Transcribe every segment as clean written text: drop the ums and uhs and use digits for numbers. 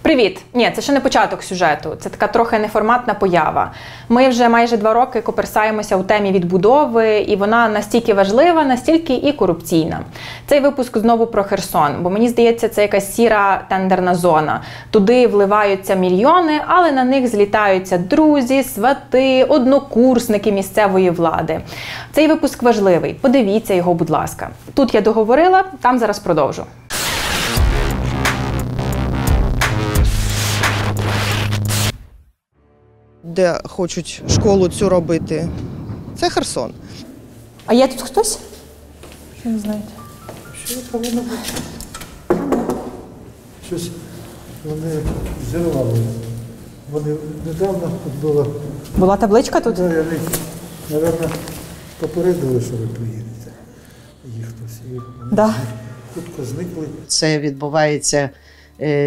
Привіт! Ні, це ще не початок сюжету, це така трохи неформатна поява. Ми вже майже 2 роки коперсаємося у темі відбудови, і вона настільки важлива, настільки і корупційна. Цей випуск знову про Херсон, бо мені здається, це якась сіра тендерна зона. Туди вливаються мільйони, але на них злітаються друзі, свати, однокурсники місцевої влади. Цей випуск важливий, подивіться його, будь ласка. Тут я договорила, там зараз продовжу. Де хочуть школу цю робити, це Херсон. А є тут хтось? Що не знаєте? Що повинно бути? Щось вони зірвали. Вони недавно тут було. Була табличка тут? Вони, мабуть, попередили, що ви приїдете. Їх хтось. І вони хутко зникли. Це відбувається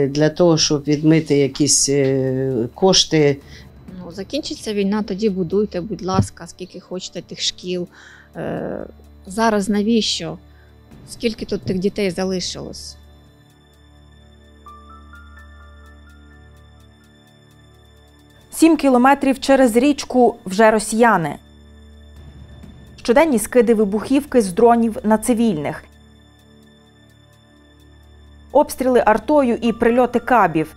для того, щоб відмити якісь кошти. Закінчиться війна, тоді будуйте, будь ласка, скільки хочете тих шкіл. Зараз навіщо? Скільки тут тих дітей залишилось? Сім кілометрів через річку вже росіяни. Щоденні скиди вибухівки з дронів на цивільних. Обстріли артою і прильоти кабів.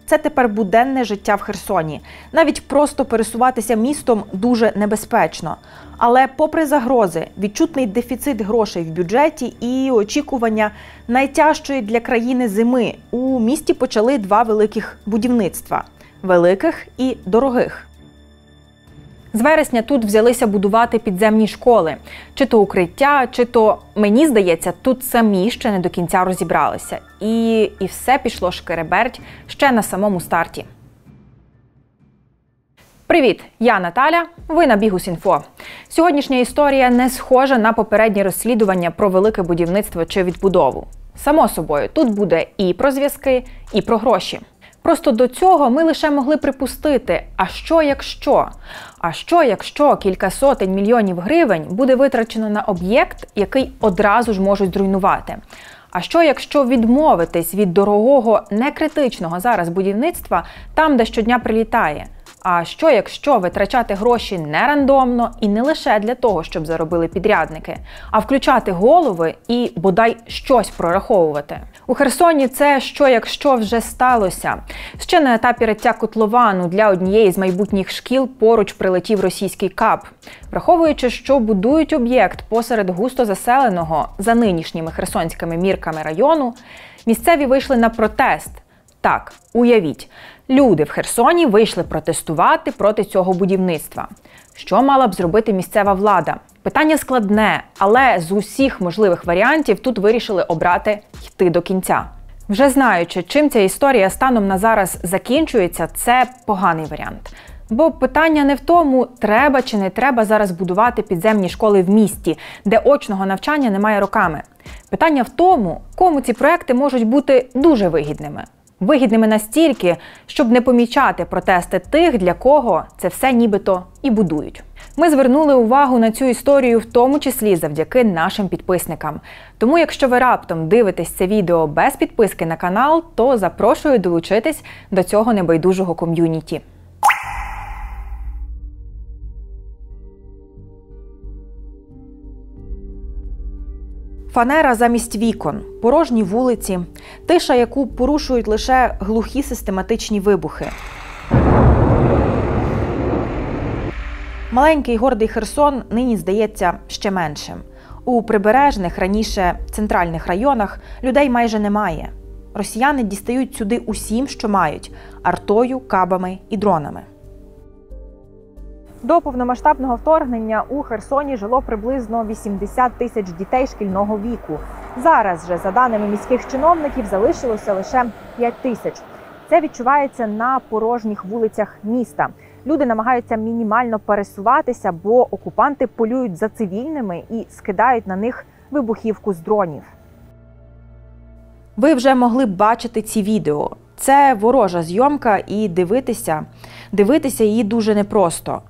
Це тепер буденне життя в Херсоні. Навіть просто пересуватися містом дуже небезпечно. Але попри загрози, відчутний дефіцит грошей в бюджеті і очікування найтяжчої для країни зими, у місті почали 2 великих будівництва – великих і дорогих. З вересня тут взялися будувати підземні школи. Чи то укриття, чи то, мені здається, тут самі ще не до кінця розібралися. І все пішло шкереберть ще на самому старті. Привіт! Я Наталя, ви на Bihus.info. Сьогоднішня історія не схожа на попереднє розслідування про велике будівництво чи відбудову. Само собою, тут буде і про зв'язки, і про гроші. Просто до цього ми лише могли припустити, а що якщо? А що якщо кілька сотень мільйонів гривень буде витрачено на об'єкт, який одразу ж можуть зруйнувати? А що якщо відмовитись від дорогого, некритичного зараз будівництва там, де щодня прилітає? А що якщо витрачати гроші не рандомно і не лише для того, щоб заробили підрядники, а включати голови і бодай щось прораховувати? У Херсоні це що якщо вже сталося. Ще на етапі риття котловану для однієї з майбутніх шкіл поруч прилетів російський каб. Враховуючи, що будують об'єкт посеред густо заселеного за нинішніми херсонськими мірками району, місцеві вийшли на протест. Так, уявіть, люди в Херсоні вийшли протестувати проти цього будівництва. Що мала б зробити місцева влада? Питання складне, але з усіх можливих варіантів тут вирішили обрати йти до кінця. Вже знаючи, чим ця історія станом на зараз закінчується, це поганий варіант. Бо питання не в тому, треба чи не треба зараз будувати підземні школи в місті, де очного навчання немає роками. Питання в тому, кому ці проекти можуть бути дуже вигідними. Вигідними настільки, щоб не помічати протести тих, для кого це все нібито і будують. Ми звернули увагу на цю історію в тому числі завдяки нашим підписникам. Тому якщо ви раптом дивитесь це відео без підписки на канал, то запрошую долучитись до цього небайдужого ком'юніті. Фанера замість вікон, порожні вулиці, тиша, яку порушують лише глухі систематичні вибухи. Маленький гордий Херсон нині здається ще меншим. У прибережних, раніше центральних районах людей майже немає. Росіяни дістають сюди усім, що мають – артою, кабами і дронами. До повномасштабного вторгнення у Херсоні жило приблизно 80 тисяч дітей шкільного віку. Зараз же, за даними міських чиновників, залишилося лише 5 тисяч. Це відчувається на порожніх вулицях міста. Люди намагаються мінімально пересуватися, бо окупанти полюють за цивільними і скидають на них вибухівку з дронів. Ви вже могли б бачити ці відео. Це ворожа зйомка і дивитися її дуже непросто.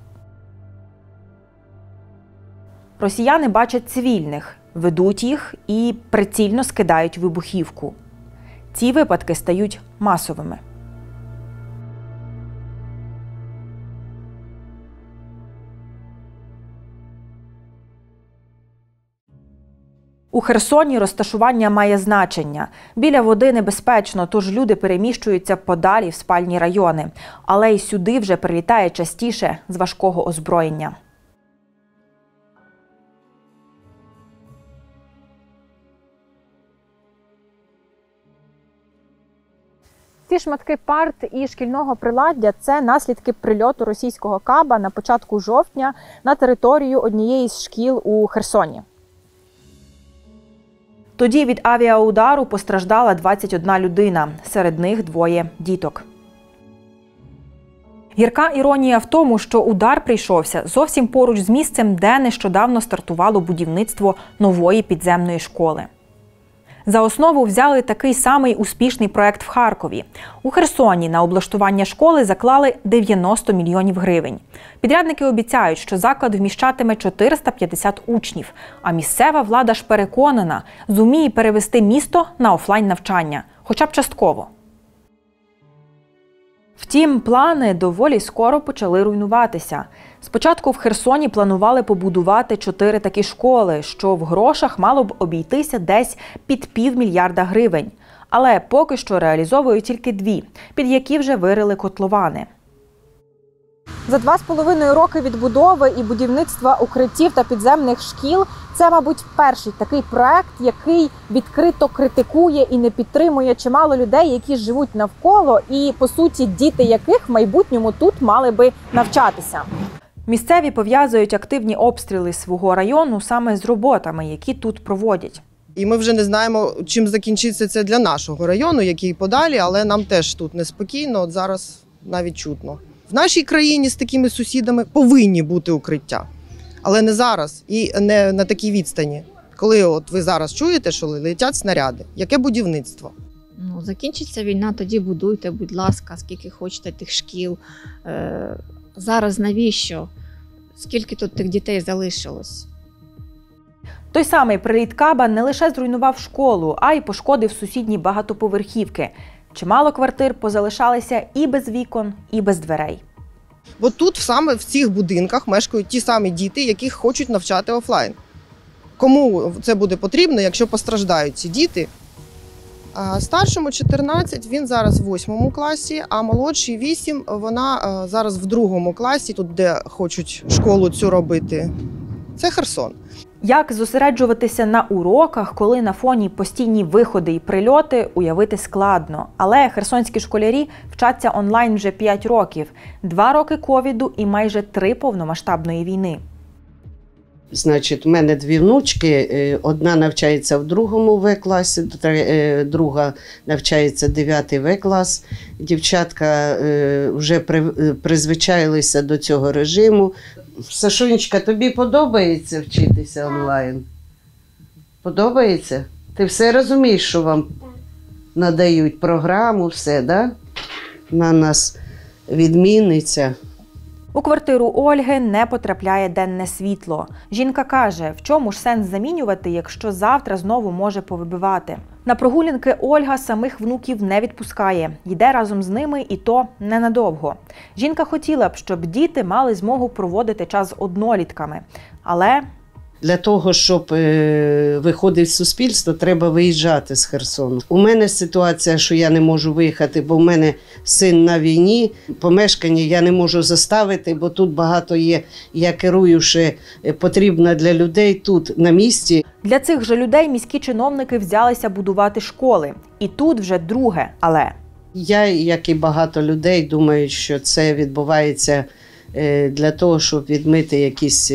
Росіяни бачать цивільних, ведуть їх і прицільно скидають вибухівку. ці випадки стають масовими. У Херсоні розташування має значення. Біля води небезпечно, тож люди переміщуються подалі в спальні райони. Але й сюди вже прилітає частіше з важкого озброєння. Ці шматки парт і шкільного приладдя – це наслідки прильоту російського каба на початку жовтня на територію однієї з шкіл у Херсоні. Тоді від авіаудару постраждала 21 людина, серед них 2 діток. Гірка іронія в тому, що удар прийшовся зовсім поруч з місцем, де нещодавно стартувало будівництво нової підземної школи. За основу взяли такий самий успішний проект в Харкові. У Херсоні на облаштування школи заклали 90 мільйонів гривень. Підрядники обіцяють, що заклад вміщатиме 450 учнів, а місцева влада ж переконана, зуміє перевести місто на офлайн-навчання, хоча б частково. Втім, плани доволі скоро почали руйнуватися. Спочатку в Херсоні планували побудувати 4 такі школи, що в грошах мало б обійтися десь під $500 мільярда гривень. Але поки що реалізовують тільки 2, під які вже вирили котловани. За 2,5 роки відбудови і будівництва укриттів та підземних шкіл – це, мабуть, перший такий проект, який відкрито критикує і не підтримує чимало людей, які живуть навколо і, по суті, діти яких в майбутньому тут мали би навчатися. Місцеві пов'язують активні обстріли свого району саме з роботами, які тут проводять. І ми вже не знаємо, чим закінчиться це для нашого району, який подалі, але нам теж тут неспокійно, от зараз навіть чутно. В нашій країні з такими сусідами повинні бути укриття, але не зараз і не на такій відстані. Коли от ви зараз чуєте, що летять снаряди, яке будівництво? Закінчиться війна, тоді будуйте, будь ласка, скільки хочете тих шкіл. Зараз навіщо? Скільки тут тих дітей залишилось? Той самий приліт каба не лише зруйнував школу, а й пошкодив сусідні багатоповерхівки. Чимало квартир позалишалися і без вікон, і без дверей. Бо тут саме в цих будинках мешкають ті самі діти, яких хочуть навчати офлайн. Кому це буде потрібно, якщо постраждають ці діти? Старшому 14, він зараз в 8 класі, а молодшій 8, вона зараз в 2 класі, тут де хочуть школу цю робити. Це Херсон. Як зосереджуватися на уроках, коли на фоні постійні виходи і прильоти, уявити складно. Але херсонські школярі вчаться онлайн вже 5 років, 2 роки ковіду і майже 3 повномасштабної війни. Значить, у мене 2 внучки, одна навчається в 2 В-класі, друга навчається 9 В-клас. Дівчатка вже призвичаїлися до цього режиму. Сашунечка, тобі подобається вчитися онлайн? Подобається? Ти все розумієш, що вам надають програму, все, да? На нас відмінниця. У квартиру Ольги не потрапляє денне світло. Жінка каже, в чому ж сенс замінювати, якщо завтра знову може повибивати. На прогулянки Ольга самих внуків не відпускає. Йде разом з ними і то ненадовго. Жінка хотіла б, щоб діти мали змогу проводити час з однолітками. Але для того, щоб виходити в суспільство, треба виїжджати з Херсону. У мене ситуація, що я не можу виїхати, бо в мене син на війні. Помешкання я не можу заставити, бо тут багато є, я керуючи, потрібно для людей тут на місці. Для цих же людей міські чиновники взялися будувати школи. І тут вже друге «але». Я, як і багато людей, думаю, що це відбувається для того, щоб відмити якісь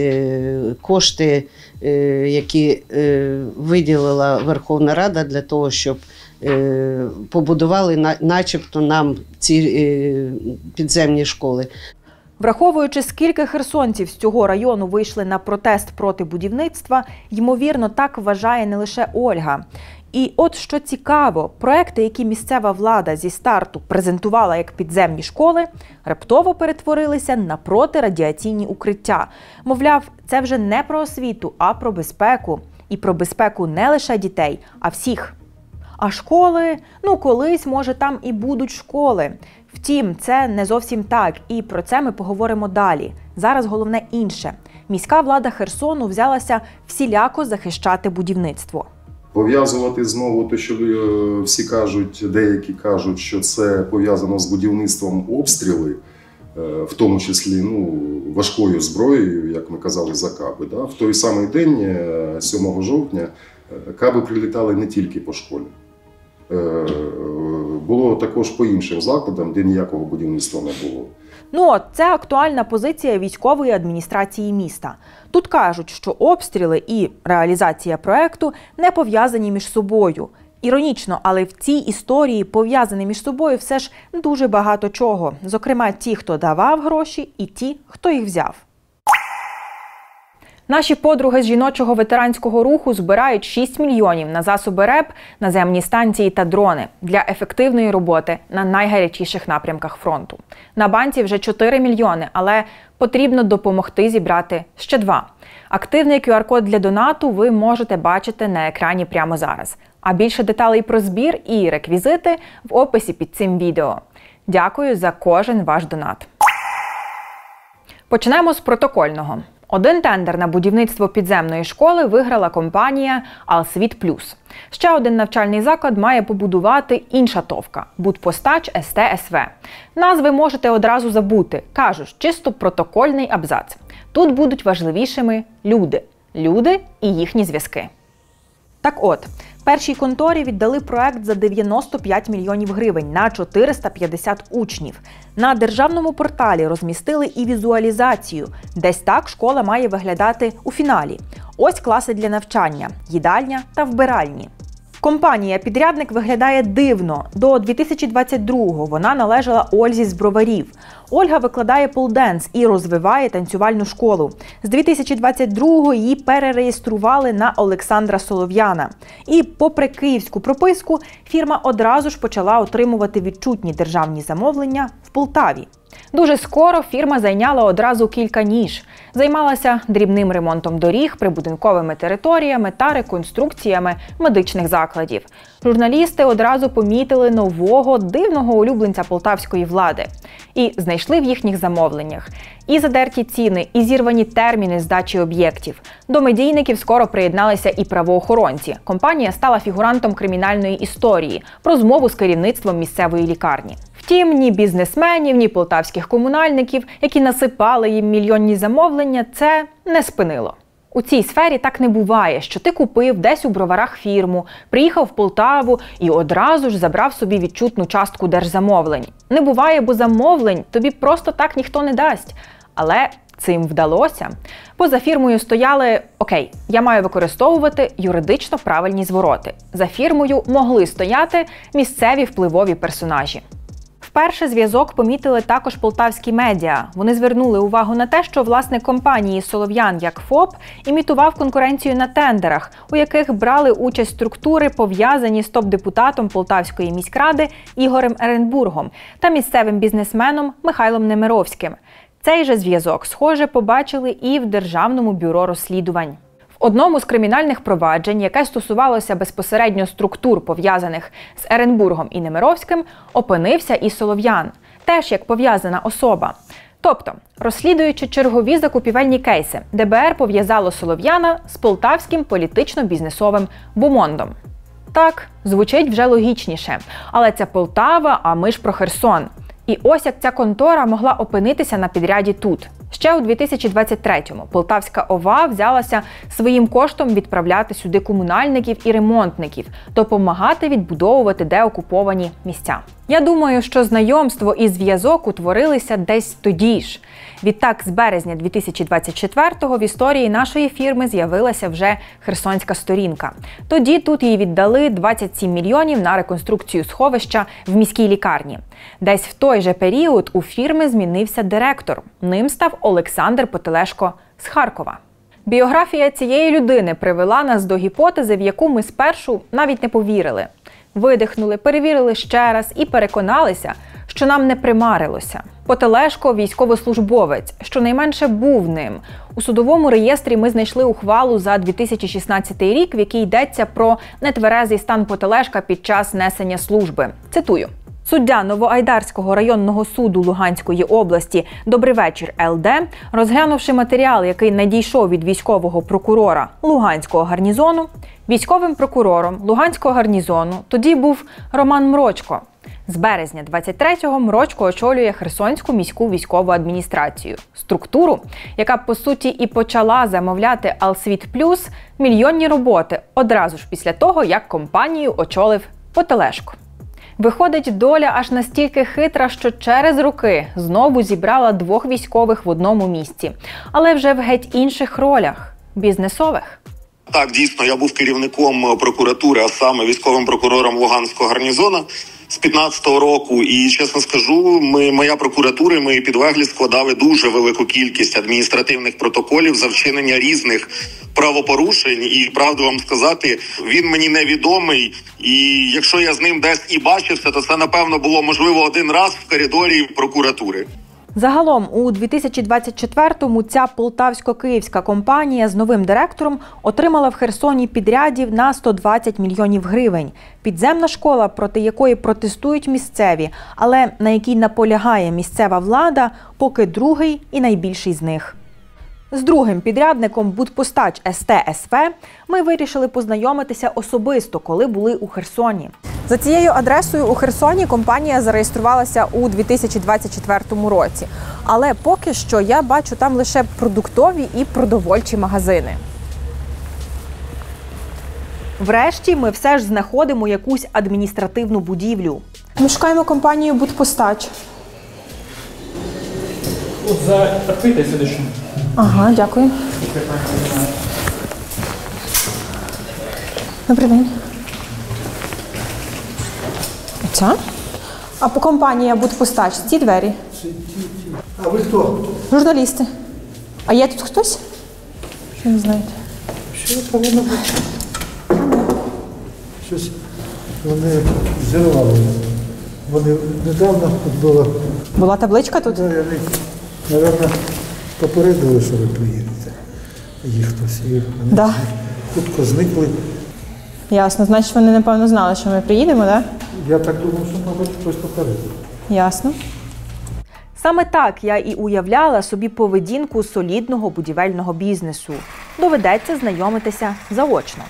кошти, які виділила Верховна Рада для того, щоб побудували начебто нам ці підземні школи. Враховуючи, скільки херсонців з цього району вийшли на протест проти будівництва, ймовірно, так вважає не лише Ольга. І от що цікаво, проекти, які місцева влада зі старту презентувала як підземні школи, раптово перетворилися на протирадіаційні укриття. Мовляв, це вже не про освіту, а про безпеку. І про безпеку не лише дітей, а всіх. А школи? Ну, колись, може, там і будуть школи. Втім, це не зовсім так, і про це ми поговоримо далі. Зараз головне інше. Міська влада Херсону взялася всіляко захищати будівництво. Пов'язувати знову те, що всі кажуть, деякі кажуть, що це пов'язано з будівництвом обстріли, в тому числі важкою зброєю, як ми казали, за каби. Да? В той самий день, 7 жовтня, каби прилітали не тільки по школі. Було також по іншим закладам, де ніякого будівництва не було. Це актуальна позиція військової адміністрації міста. Тут кажуть, що обстріли і реалізація проекту не пов'язані між собою. Іронічно, але в цій історії пов'язані між собою все ж дуже багато чого. Зокрема, ті, хто давав гроші, і ті, хто їх взяв. Наші подруги з жіночого ветеранського руху збирають 6 мільйонів на засоби РЕБ, наземні станції та дрони для ефективної роботи на найгарячіших напрямках фронту. На банці вже 4 мільйони, але потрібно допомогти зібрати ще 2. Активний QR-код для донату ви можете бачити на екрані прямо зараз. А більше деталей про збір і реквізити в описі під цим відео. Дякую за кожен ваш донат. Почнемо з протокольного. Один тендер на будівництво підземної школи виграла компанія «Алсвіт Плюс». Ще один навчальний заклад має побудувати інша товка – «Будпостач СТ-СВ». Назви можете одразу забути, кажу ж, чисто протокольний абзац. Тут будуть важливішими люди. Люди і їхні зв'язки. Так от, першій конторі віддали проект за 95 мільйонів гривень на 450 учнів. На державному порталі розмістили і візуалізацію. Десь так школа має виглядати у фіналі. Ось класи для навчання, їдальня та вбиральні. Компанія-підрядник виглядає дивно. До 2022-го вона належала Ользі з Броварів. Ольга викладає полденс і розвиває танцювальну школу. З 2022-го її перереєстрували на Олександра Солов'яна. І попри київську прописку, фірма одразу ж почала отримувати відчутні державні замовлення в Полтаві. Дуже скоро фірма зайняла одразу кілька ніж. Займалася дрібним ремонтом доріг, прибудинковими територіями та реконструкціями медичних закладів. Журналісти одразу помітили нового, дивного улюбленця полтавської влади. І знайшли в їхніх замовленнях і задерті ціни, і зірвані терміни здачі об'єктів. До медійників скоро приєдналися і правоохоронці. Компанія стала фігурантом кримінальної історії про змову з керівництвом місцевої лікарні. Втім, ні бізнесменів, ні полтавських комунальників, які насипали їм мільйонні замовлення, це не спинило. У цій сфері так не буває, що ти купив десь у Броварах фірму, приїхав в Полтаву і одразу ж забрав собі відчутну частку держзамовлень. Не буває, бо замовлень тобі просто так ніхто не дасть. Але цим вдалося. Поза фірмою стояли, я маю використовувати юридично правильні звороти. За фірмою могли стояти місцеві впливові персонажі. Вперше зв'язок помітили також полтавські медіа. Вони звернули увагу на те, що власник компанії «Солов'ян» як ФОП імітував конкуренцію на тендерах, у яких брали участь структури, пов'язані з топ-депутатом Полтавської міськради Ігорем Еренбургом та місцевим бізнесменом Михайлом Немировським. Цей же зв'язок, схоже, побачили і в Державному бюро розслідувань. В одному з кримінальних проваджень, яке стосувалося безпосередньо структур, пов'язаних з Еренбургом і Немировським, опинився і Солов'ян, теж як пов'язана особа. Тобто, розслідуючи чергові закупівельні кейси, ДБР пов'язало Солов'яна з полтавським політично-бізнесовим бумондом. Так, звучить вже логічніше. Але це Полтава, а ми ж про Херсон. І ось як ця контора могла опинитися на підряді тут. Ще у 2023-му Полтавська ОВА взялася своїм коштом відправляти сюди комунальників і ремонтників, допомагати відбудовувати деокуповані місця. Я думаю, що знайомство і зв'язок утворилися десь тоді ж. Відтак, з березня 2024-го в історії нашої фірми з'явилася вже херсонська сторінка. Тоді тут їй віддали 27 мільйонів на реконструкцію сховища в міській лікарні. Десь в той же період у фірми змінився директор. Ним став Олександр Потелешко з Харкова. Біографія цієї людини привела нас до гіпотези, в яку ми спершу навіть не повірили. Видихнули, перевірили ще раз і переконалися, що нам не примарилося. Потелешко – військовослужбовець, щонайменше був ним. У судовому реєстрі ми знайшли ухвалу за 2016 рік, в якій йдеться про нетверезий стан Потелешка під час несення служби. Цитую. Суддя Новоайдарського районного суду Луганської області «Добрий вечір, ЛД», розглянувши матеріал, який надійшов від військового прокурора Луганського гарнізону, військовим прокурором Луганського гарнізону тоді був Роман Мрочко. З березня 23-го Мрочко очолює Херсонську міську військову адміністрацію. Структуру, яка, по суті, і почала замовляти Алсвіт Плюс мільйонні роботи одразу ж після того, як компанію очолив Потелешко. Виходить, доля аж настільки хитра, що через роки знову зібрала двох військових в одному місці. Але вже в геть інших ролях – бізнесових. Так, дійсно, я був керівником прокуратури, а саме військовим прокурором Луганського гарнізону з 15-го року. І, чесно скажу, моя прокуратура і мої підлеглі складали дуже велику кількість адміністративних протоколів за вчинення різних правопорушень. І, правду вам сказати, він мені невідомий. І якщо я з ним десь і бачився, то це, напевно, було, можливо, один раз в коридорі прокуратури. Загалом у 2024-му ця полтавсько-київська компанія з новим директором отримала в Херсоні підрядів на 120 мільйонів гривень. Підземна школа, проти якої протестують місцеві, але на якій наполягає місцева влада, поки другий і найбільший з них. З другим підрядником «Будпостач СТ СВ» ми вирішили познайомитися особисто, коли були у Херсоні. За цією адресою у Херсоні компанія зареєструвалася у 2024 році. Але поки що я бачу там лише продуктові і продовольчі магазини. Врешті ми все ж знаходимо якусь адміністративну будівлю. Ми шукаємо компанію «Будпостач». От за відкритий сидиш. Ага, дякую. Добрий день. Оця? А по компанії «Будпостач» ці двері? А ви хто? Журналісти. А є тут хтось? Що не знаєте? Що повинно бути? Щось вони зірвали. Вони недавно тут Була табличка тут? Наверно, попередили, що ви приїдете. Їх хтось. І вони Да. хутко зникли. Ясно. Значить, вони, напевно, знали, що ми приїдемо, так? Я так думав, що, мабуть, хтось попередив. Ясно. Саме так я і уявляла собі поведінку солідного будівельного бізнесу. Доведеться знайомитися заочно.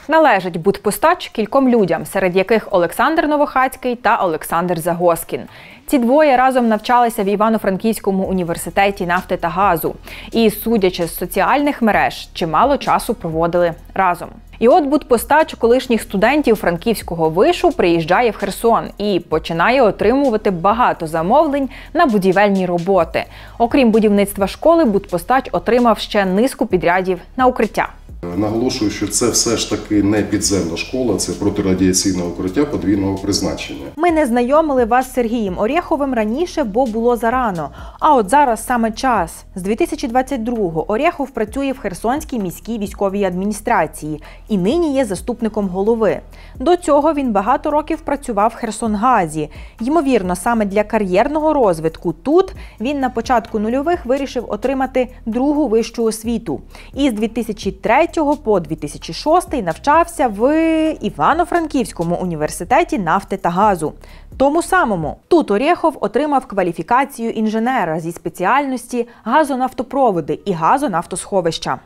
Належить «Будпостач» кільком людям, серед яких Олександр Новохацький та Олександр Загоскін. Ці двоє разом навчалися в Івано-Франківському університеті нафти та газу. І, судячи з соціальних мереж, чимало часу проводили разом. І от «Будпостач» колишніх студентів Франківського вишу приїжджає в Херсон і починає отримувати багато замовлень на будівельні роботи. Окрім будівництва школи, «Будпостач» отримав ще низку підрядів на укриття. Наголошую, що це все ж таки не підземна школа, це протирадіаційне укриття подвійного призначення. Ми не знайомили вас з Сергієм Орєховим раніше, бо було зарано. А от зараз саме час. З 2022-го Орєхов працює в Херсонській міській військовій адміністрації і нині є заступником голови. До цього він багато років працював в Херсонгазі. Ймовірно, саме для кар'єрного розвитку тут він на початку нульових вирішив отримати другу вищу освіту. І з 2003 по 2006 навчався в Івано-Франківському університеті нафти та газу. Тому самому. Тут Орєхов отримав кваліфікацію інженера зі спеціальності газонафтопроводи і газонафтосховища.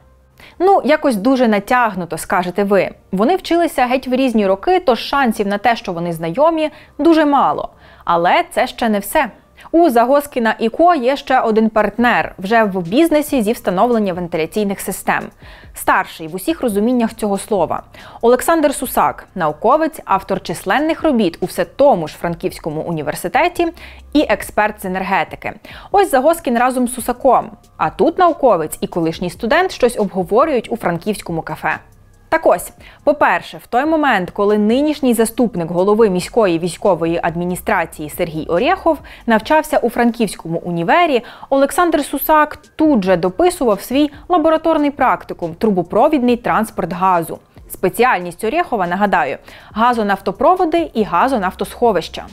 Ну, якось дуже натягнуто, скажете ви. Вони вчилися геть в різні роки, тож шансів на те, що вони знайомі, дуже мало. Але це ще не все. У Загоскіна і Ко є ще один партнер вже в бізнесі зі встановлення вентиляційних систем. Старший в усіх розуміннях цього слова. Олександр Сусак – науковець, автор численних робіт у все тому ж Франківському університеті і експерт з енергетики. Ось Загоскін разом з Сусаком. А тут науковець і колишній студент щось обговорюють у франківському кафе. Так ось, по-перше, в той момент, коли нинішній заступник голови міської військової адміністрації Сергій Орєхов навчався у Франківському універі, Олександр Сусак тут же дописував свій лабораторний практикум «Трубопровідний транспорт газу». Спеціальність Орєхова, нагадаю, газонафтопроводи і газонафтосховища.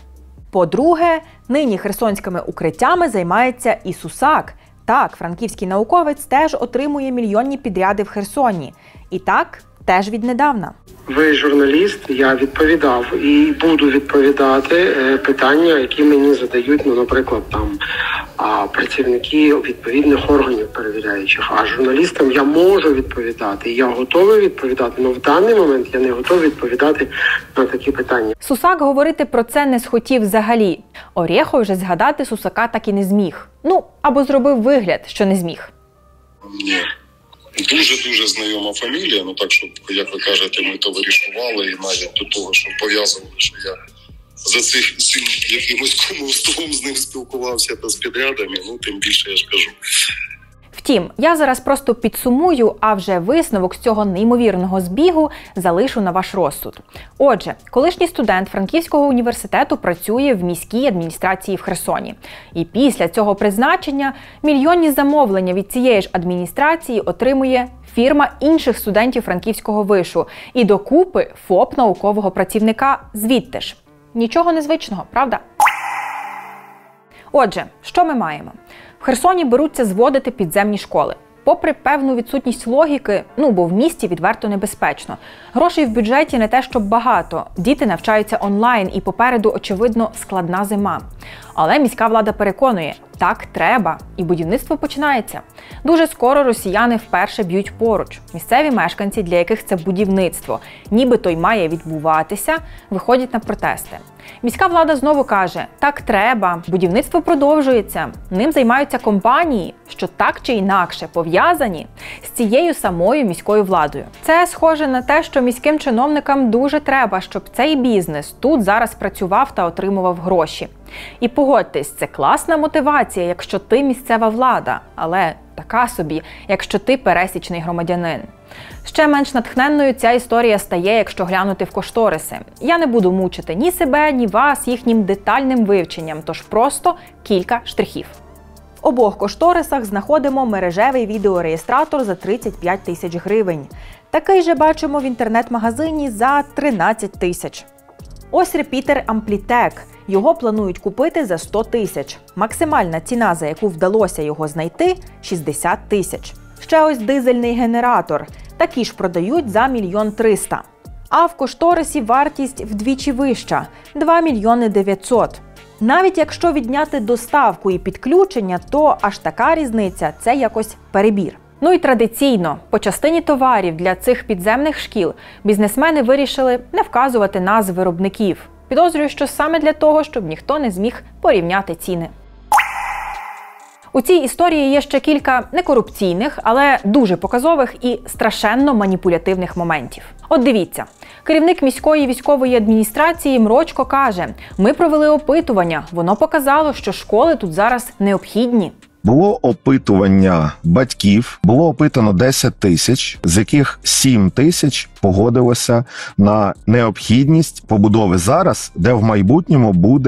По-друге, нині херсонськими укриттями займається і СУСАК. Так, франківський науковець теж отримує мільйонні підряди в Херсоні. І так, теж віднедавна. Ви журналіст, я відповідав і буду відповідати питання, які мені задають, наприклад, працівники відповідних органів перевіряючих. А журналістам я можу відповідати, я готовий відповідати, але в даний момент я не готовий відповідати на такі питання. СУСАК говорити про це не схотів взагалі. Орєхов вже згадати Сусака так і не зміг. Або зробив вигляд, що не зміг. Ні. Дуже знайома фамілія, так, щоб, як ви кажете, ми то вирішували, і навіть до того, що пов'язували, що я за цим якимось кумовством з ним спілкувався та з підрядами, тим більше я ж кажу. Втім, я зараз просто підсумую, а вже висновок з цього неймовірного збігу залишу на ваш розсуд. Отже, колишній студент Франківського університету працює в міській адміністрації в Херсоні. І після цього призначення мільйонні замовлення від цієї ж адміністрації отримує фірма інших студентів Франківського вишу. І докупи ФОП наукового працівника звідти ж. Нічого незвичного, правда? Отже, що ми маємо? В Херсоні беруться зводити підземні школи. Попри певну відсутність логіки, бо в місті відверто небезпечно. Грошей в бюджеті не те, щоб багато. Діти навчаються онлайн і попереду, очевидно, складна зима. Але міська влада переконує, так треба, і будівництво починається. Дуже скоро росіяни вперше б'ють поруч. Місцеві мешканці, для яких це будівництво, нібито й має відбуватися, виходять на протести. Міська влада знову каже, так треба, будівництво продовжується. Ним займаються компанії, що так чи інакше пов'язані з цією самою міською владою. Це схоже на те, що міським чиновникам дуже треба, щоб цей бізнес тут зараз працював та отримував гроші. І погодьтесь, це класна мотивація, якщо ти місцева влада, але така собі, якщо ти пересічний громадянин. Ще менш натхненною ця історія стає, якщо глянути в кошториси. Я не буду мучити ні себе, ні вас їхнім детальним вивченням, тож просто кілька штрихів. В обох кошторисах знаходимо мережевий відеореєстратор за 35 тисяч гривень. Такий же бачимо в інтернет-магазині за 13 тисяч. Ось репітер Amplitech. Його планують купити за 100 тисяч. Максимальна ціна, за яку вдалося його знайти – 60 тисяч. Ще ось дизельний генератор. Такі ж продають за 1 300 000. А в кошторисі вартість вдвічі вища – 2 900 000. Навіть якщо відняти доставку і підключення, то аж така різниця – це якось перебір. І традиційно, по частині товарів для цих підземних шкіл бізнесмени вирішили не вказувати назв виробників. Підозрюю, що саме для того, щоб ніхто не зміг порівняти ціни. У цій історії є ще кілька некорупційних, але дуже показових і страшенно маніпулятивних моментів. От дивіться, керівник міської військової адміністрації Мрочко каже, ми провели опитування, воно показало, що школи тут зараз необхідні. Було опитування батьків, було опитано 10 тисяч, з яких 7 тисяч погодилося на необхідність побудови зараз, де в майбутньому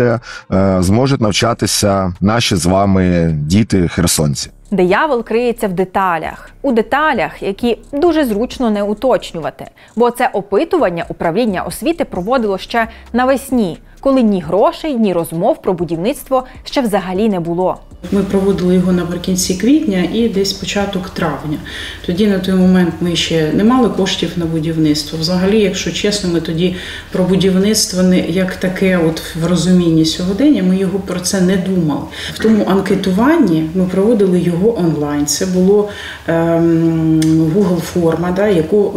зможуть навчатися наші з вами діти-херсонці. Диявол криється в деталях. У деталях, які дуже зручно не уточнювати. Бо це опитування управління освіти проводило ще навесні, коли ні грошей, ні розмов про будівництво ще взагалі не було. Ми проводили його наприкінці квітня і десь початок травня. Тоді на той момент ми ще не мали коштів на будівництво. Взагалі, якщо чесно, ми тоді про будівництво не як таке в розумінні сьогодення, ми про це не думали. В тому анкетуванні ми проводили його онлайн. Це було Google форма,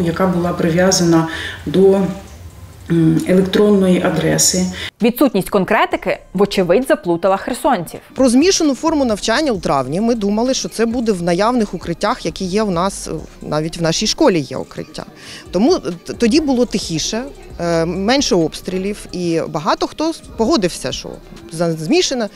яка була прив'язана до електронної адреси. Відсутність конкретики, вочевидь, заплутала херсонців. Про змішану форму навчання у травні ми думали, що це буде в наявних укриттях, які є у нас, навіть в нашій школі є укриття. Тому тоді було тихіше, менше обстрілів і багато хто погодився, що змішане.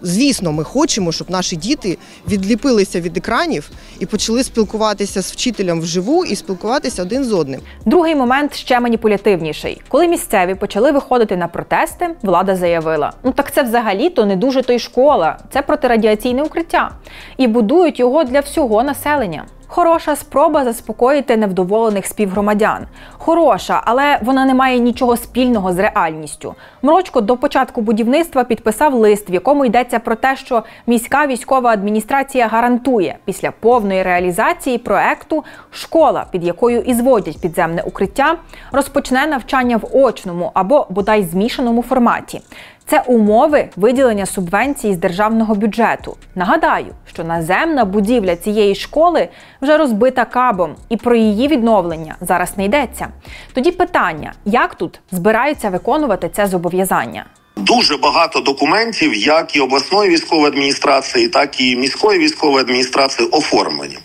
Звісно, ми хочемо, щоб наші діти відліпилися від екранів і почали спілкуватися з вчителем вживу і спілкуватися один з одним. Другий момент ще маніпулятивніший. Коли місцеві почали виходити на протести, влада заявила, так це взагалі-то не дуже то й школа, це протирадіаційне укриття. І будують його для всього населення. Хороша спроба заспокоїти невдоволених співгромадян. Хороша, але вона не має нічого спільного з реальністю. Мрочко до початку будівництва підписав лист, в якому йдеться про те, що міська військова адміністрація гарантує, після повної реалізації проекту школа, під якою і зводять підземне укриття, розпочне навчання в очному або бодай змішаному форматі. Це умови виділення субвенцій з державного бюджету. Нагадаю, що наземна будівля цієї школи вже розбита кабом, і про її відновлення зараз не йдеться. Тоді питання, як тут збираються виконувати це зобов'язання? Дуже багато документів, як і обласної військової адміністрації, так і міської військової адміністрації оформлені.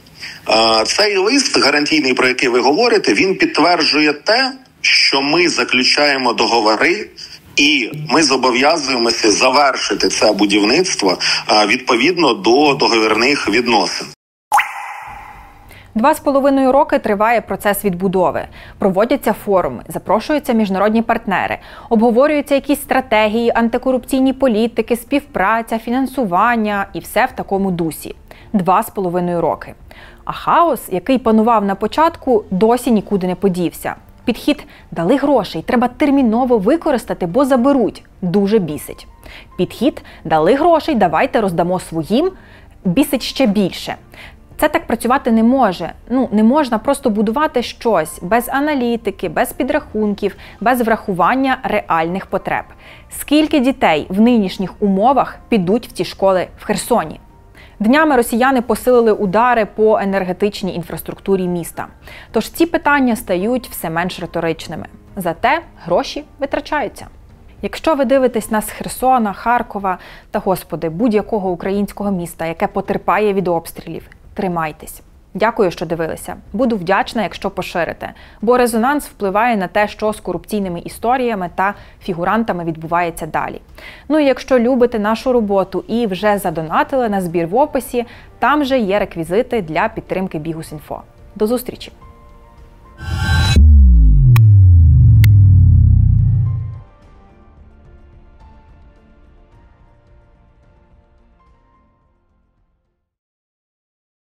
Цей лист гарантійний, про який ви говорите, він підтверджує те, що ми заключаємо договори, і ми зобов'язуємося завершити це будівництво відповідно до договірних відносин. 2,5 роки триває процес відбудови. Проводяться форуми, запрошуються міжнародні партнери, обговорюються якісь стратегії, антикорупційні політики, співпраця, фінансування і все в такому дусі. 2,5 роки. А хаос, який панував на початку, досі нікуди не подівся. Підхід «дали грошей, треба терміново використати, бо заберуть» дуже бісить. Підхід «дали грошей, давайте роздамо своїм» бісить ще більше. Це так працювати не може. Не можна просто будувати щось без аналітики, без підрахунків, без врахування реальних потреб. Скільки дітей в нинішніх умовах підуть в ці школи в Херсоні? Днями росіяни посилили удари по енергетичній інфраструктурі міста. Тож ці питання стають все менш риторичними. Зате гроші витрачаються. Якщо ви дивитесь нас з Херсона, Харкова та, Господи, будь-якого українського міста, яке потерпає від обстрілів, тримайтесь. Дякую, що дивилися. Буду вдячна, якщо поширите, бо резонанс впливає на те, що з корупційними історіями та фігурантами відбувається далі. Ну і якщо любите нашу роботу і вже задонатили на збір в описі, там же є реквізити для підтримки Bihus.info. До зустрічі!